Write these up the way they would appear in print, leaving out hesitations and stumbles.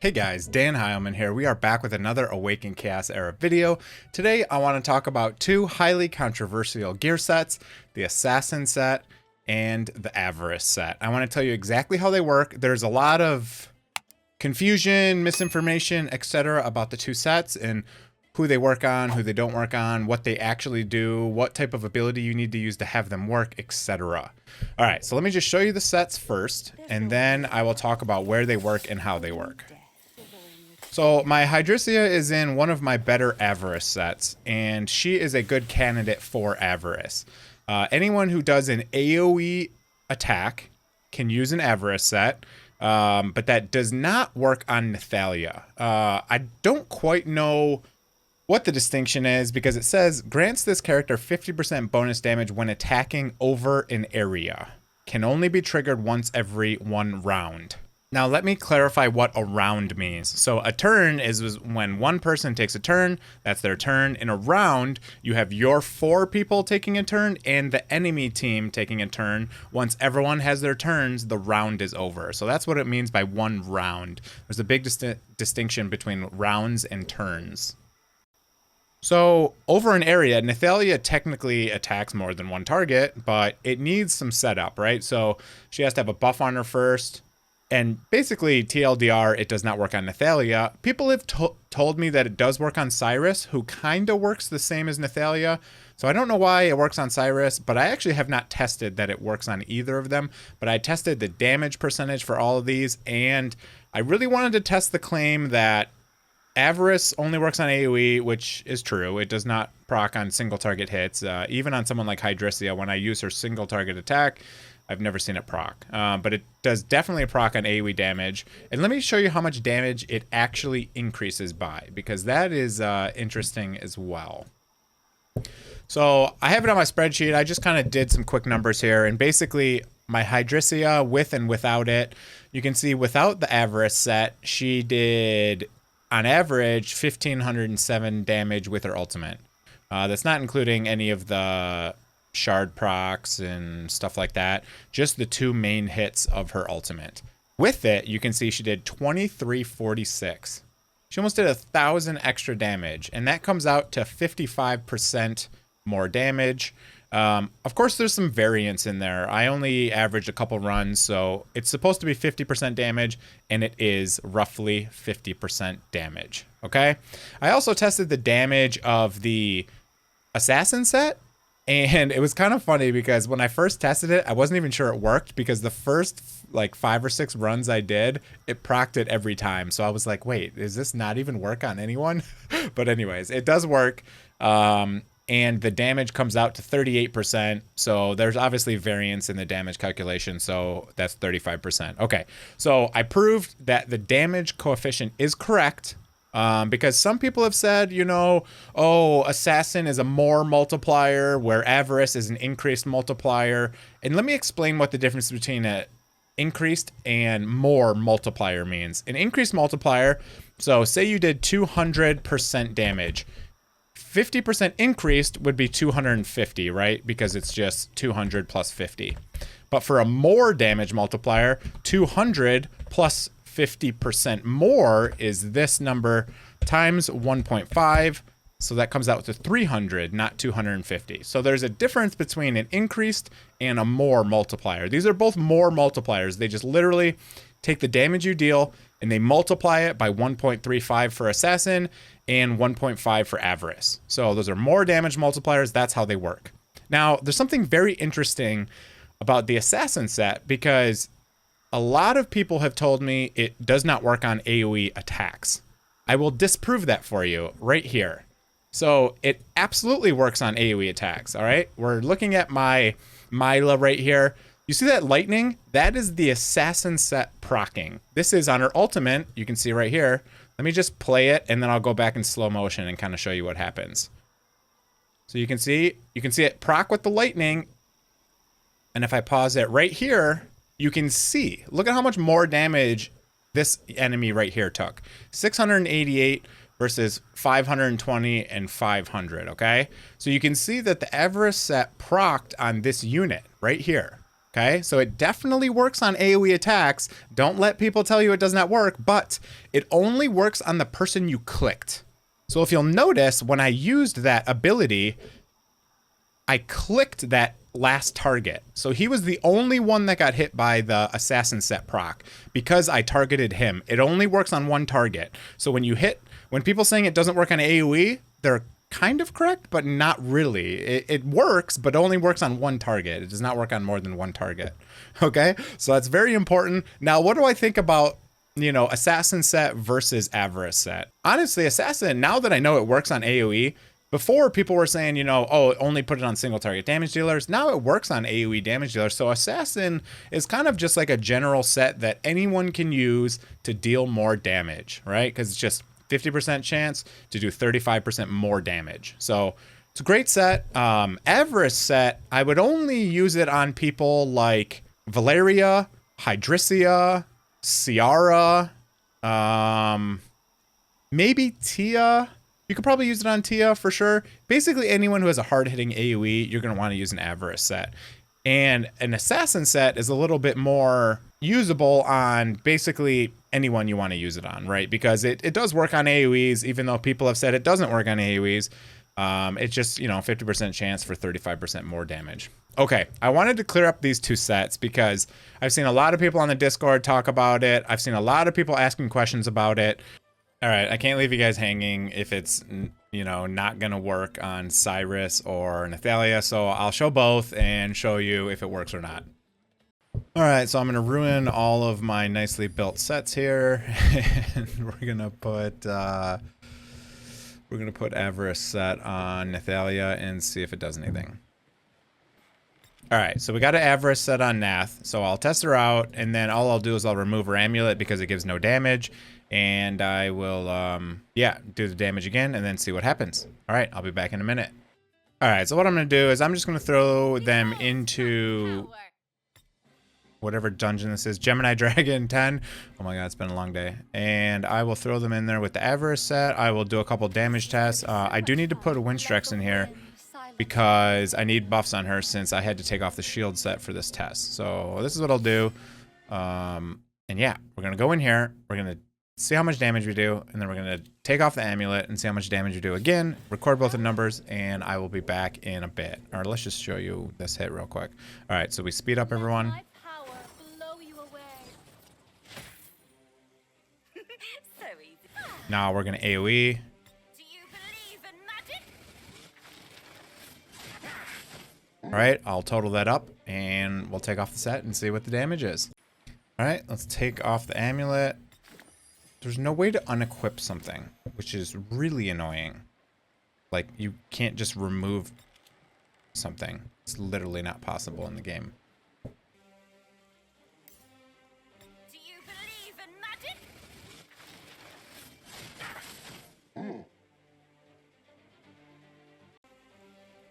Hey guys, DanHeilman here. We are back with another Awaken Chaos Era video. Today I want to talk about two highly controversial gear sets, the Assassin set and the Avarice set. I want to tell you exactly how they work. There's a lot of confusion, misinformation, etc. about the two sets and who they work on, who they don't work on, what they actually do, what type of ability you need to use to have them work, etc. All right, so let me just show you the sets first, and then I will talk about where they work and how they work. So my Hydricia is in one of my better Avarice sets, and she is a good candidate for Avarice. Anyone who does an AoE attack can use an Avarice set, but that does not work on Nathalia. I don't quite know what the distinction is because it says grants this character 50% bonus damage when attacking over an area. Can only be triggered once every 1 round. Now let me clarify what a round means. So a turn is when one person takes a turn, that's their turn. In a round, you have your 4 people taking a turn and the enemy team taking a turn. Once everyone has their turns, the round is over. So that's what it means by 1 round. There's a big distinction between rounds and turns. So over an area, Nathalia technically attacks more than 1 target, but it needs some setup, right? So she has to have a buff on her first. And basically, TLDR, it does not work on Nathalia. People have told me that it does work on Siress, who kind of works the same as Nathalia. So I don't know why it works on Siress, but I actually have not tested that it works on either of them. But I tested the damage percentage for all of these, and I really wanted to test the claim that Avarice only works on AoE, which is true. It does not proc on single target hits. Even on someone like Hydricia, when I use her single target attack, I've never seen it proc, but it does definitely proc on AoE damage. And let me show you how much damage it actually increases by, because that is interesting as well. So I have it on my spreadsheet. I just kind of did some quick numbers here, and basically my Hydricia with and without it, you can see without the Avarice set, she did on average 1,507 damage with her ultimate. That's not including any of the shard procs and stuff like that, just the 2 main hits of her ultimate. With it, you can see she did 2346. She almost did 1,000 extra damage, and that comes out to 55% more damage. Of course, there's some variance in there. I only averaged a couple runs, so it's supposed to be 50% damage, and it is roughly 50% damage, okay? I also tested the damage of the Assassin set, and it was kind of funny because when I first tested it, I wasn't even sure it worked because the first like 5 or 6 runs I did, it procced it every time. So I was like, wait, does this not even work on anyone? But anyways, it does work. And the damage comes out to 38%. So there's obviously variance in the damage calculation. So that's 35%. Okay, so I proved that the damage coefficient is correct. Because some people have said, you know, oh, Assassin is a more multiplier where Avarice is an increased multiplier. And let me explain what the difference between an increased and more multiplier means. An increased multiplier, so say you did 200% damage. 50% increased would be 250, right? Because it's just 200 plus 50. But for a more damage multiplier, 200 plus 50% more is this number times 1.5. So that comes out to 300, not 250. So there's a difference between an increased and a more multiplier. These are both more multipliers. They just literally take the damage you deal and they multiply it by 1.35 for Assassin and 1.5 for Avarice. So those are more damage multipliers. That's how they work. Now, there's something very interesting about the Assassin set because a lot of people have told me it does not work on AoE attacks. I will disprove that for you right here. So it absolutely works on AoE attacks, all right? We're looking at my Myla right here. You see that lightning? That is the Assassin set procking. This is on her ultimate, you can see right here. Let me just play it and then I'll go back in slow motion and kind of show you what happens. So you can see it proc with the lightning. And if I pause it right here, you can see, look at how much more damage this enemy right here took. 688 versus 520 and 500, okay? So you can see that the Avarice set procced on this unit right here. Okay, so it definitely works on AoE attacks. Don't let people tell you it does not work, but it only works on the person you clicked. So if you'll notice, when I used that ability, I clicked that last target. So he was the only one that got hit by the assassin set proc because I targeted him. It only works on one target. So when people saying it doesn't work on AoE, they're kind of correct, but not really. It works, but only works on one target. It does not work on more than one target. Okay, so that's very important. Now, what do I think about, assassin set versus avarice set? Honestly, assassin, now that I know it works on AoE, before people were saying, oh, only put it on single target damage dealers. Now it works on AoE damage dealers. So assassin is kind of just like a general set that anyone can use to deal more damage, right? Because it's just 50% chance to do 35% more damage. So it's a great set. Avarice set, I would only use it on people like Valeria, Hydrisia, Ciara, maybe Tia. You could probably use it on Tia for sure. Basically anyone who has a hard-hitting AoE, you're going to want to use an avarice set. And an assassin set is a little bit more usable on basically anyone you want to use it on, right? Because it does work on AoEs, even though people have said it doesn't work on AoEs. It's just, 50% chance for 35% more damage. Okay, I wanted to clear up these two sets because I've seen a lot of people on the Discord talk about it. I've seen a lot of people asking questions about it. All right, I can't leave you guys hanging if it's, not going to work on Siress or Nathalia. So I'll show both and show you if it works or not. All right, so I'm going to ruin all of my nicely built sets here. And we're going to put Avarice set on Nathalia and see if it does anything. All right, so we got an Avarice set on Nath. So I'll test her out, and then all I'll do is I'll remove her amulet because it gives no damage. And I will, do the damage again and then see what happens. All right, I'll be back in a minute. All right, so what I'm going to do is I'm just going to throw them into whatever dungeon this is, Gemini Dragon 10. Oh my god, it's been a long day. And I will throw them in there with the Avarice set. I will do a couple damage tests. I do need to put a Windstrex in here because I need buffs on her since I had to take off the shield set for this test. So this is what I'll do. And yeah, we're going to go in here. We're going to see how much damage we do, and then we're going to take off the amulet and see how much damage we do again, record both the numbers, and I will be back in a bit. Or let's just show you this hit real quick. All right, so we speed up everyone. Now we're going to AoE. All right, I'll total that up, and we'll take off the set and see what the damage is. All right, let's take off the amulet. There's no way to unequip something, which is really annoying. Like, you can't just remove something. It's literally not possible in the game. Do you believe in magic?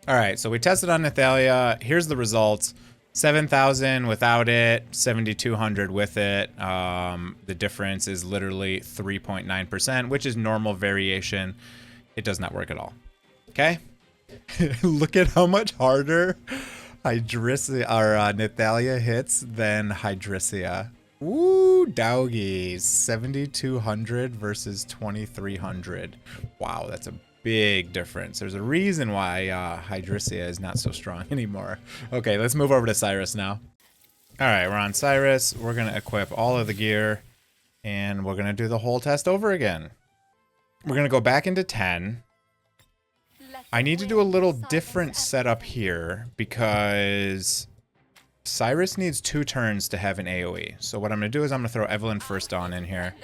All right, so we tested on Nathalia. Here's the results. 7,000 without it, 7,200 with it. The difference is literally 3.9%, which is normal variation. It does not work at all. Okay? Look at how much harder Nathalia hits than Hydrisia. Woo, doggies. 7,200 versus 2,300. Wow, that's a big difference. There's a reason why Hydrisia is not so strong anymore. Okay, let's move over to Siress now. All right, we're on Siress. We're going to equip all of the gear, and we're going to do the whole test over again. We're going to go back into 10. I need to do a little different setup here because Siress needs 2 turns to have an AoE. So what I'm going to do is I'm going to throw Evelyn First Dawn in here.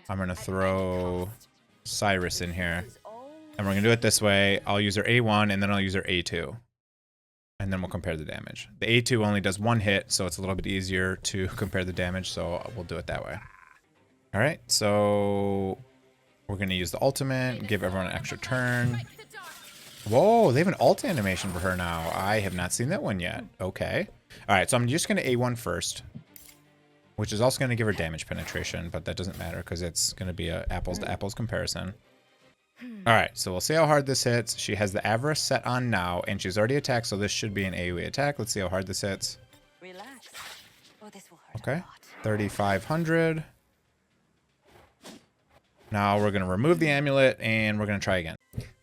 I'm going to throw Siress in here. And we're going to do it this way. I'll use her A1, and then I'll use her A2. And then we'll compare the damage. The A2 only does 1 hit, so it's a little bit easier to compare the damage, so we'll do it that way. All right, so we're going to use the ultimate, give everyone an extra turn. Whoa, they have an ult animation for her now. I have not seen that one yet. Okay. All right, so I'm just going to A1 first, which is also going to give her damage penetration, but that doesn't matter because it's going to be a apples-to-apples comparison. All right, so we'll see how hard this hits. She has the Avarice set on now, and she's already attacked, so this should be an AoE attack. Let's see how hard this hits. Relax. Okay, 3,500. Now we're going to remove the amulet and we're going to try again.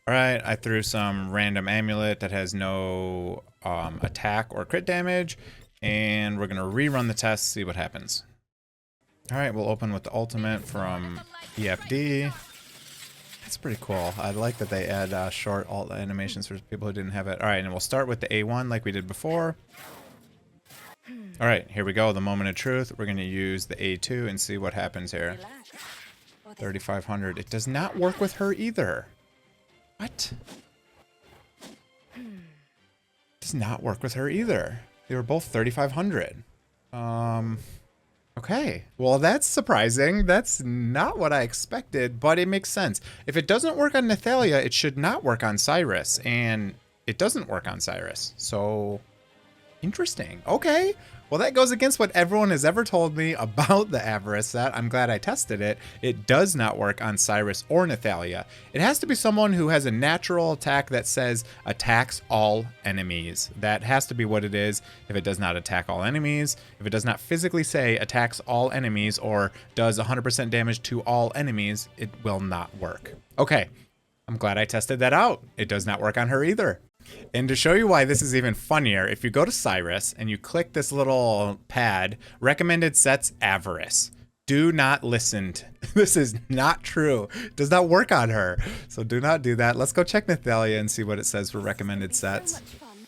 All right, I threw some random amulet that has no attack or crit damage, and we're going to rerun the test, see what happens. All right, we'll open with the ultimate from EFD. That's pretty cool. I like that they add short alt animations for people who didn't have it. All right, and we'll start with the A1 like we did before. All right, here we go, the moment of truth. We're going to use the A2 and see what happens here. 3,500. It does not work with her either. What? Does not work with her either. They were both 3,500. Okay. Well, that's surprising. That's not what I expected, but it makes sense. If it doesn't work on Nathalia, it should not work on Siress, and it doesn't work on Siress. So, interesting. Okay. Well, that goes against what everyone has ever told me about the Avarice set. I'm glad I tested it. It does not work on Siress or Nathalia. It has to be someone who has a natural attack that says attacks all enemies. That has to be what it is. If it does not attack all enemies, if it does not physically say attacks all enemies or does 100% damage to all enemies, it will not work. Okay, I'm glad I tested that out. It does not work on her either. And to show you why this is even funnier, if you go to Siress and you click this little pad, recommended sets Avarice. Do not listen to, this is not true. It does not work on her. So do not do that. Let's go check Nathalia and see what it says for recommended sets.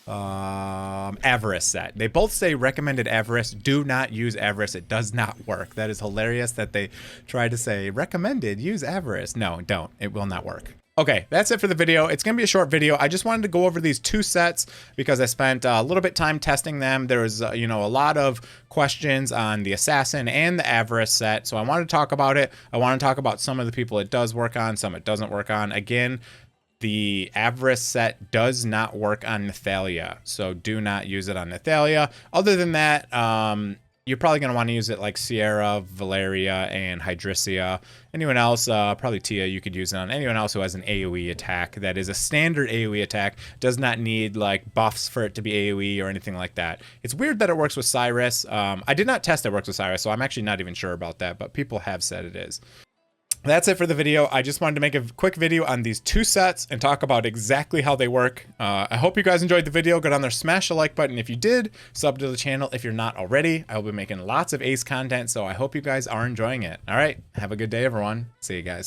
Avarice set. They both say recommended Avarice. Do not use Avarice. It does not work. That is hilarious that they try to say recommended, use Avarice. No, don't. It will not work. Okay, that's it for the video. It's going to be a short video. I just wanted to go over these two sets because I spent a little bit time testing them. There was, you know, a lot of questions on the Assassin and the Avarice set, so I wanted to talk about it. I want to talk about some of the people it does work on, some it doesn't work on. Again, the Avarice set does not work on Nathalia, so do not use it on Nathalia. Other than that, you're probably going to want to use it like Sierra, Valeria, and Hydricia. Anyone else, probably Tia, you could use it on. Anyone else who has an AoE attack that is a standard AoE attack, does not need like buffs for it to be AoE or anything like that. It's weird that it works with Siress. I did not test it works with Siress, so I'm actually not even sure about that, but people have said it is. That's it for the video. I just wanted to make a quick video on these two sets and talk about exactly how they work. I hope you guys enjoyed the video. Go down there, smash the like button if you did. Sub to the channel if you're not already. I will be making lots of Ace content, so I hope you guys are enjoying it. All right, have a good day, everyone. See you guys.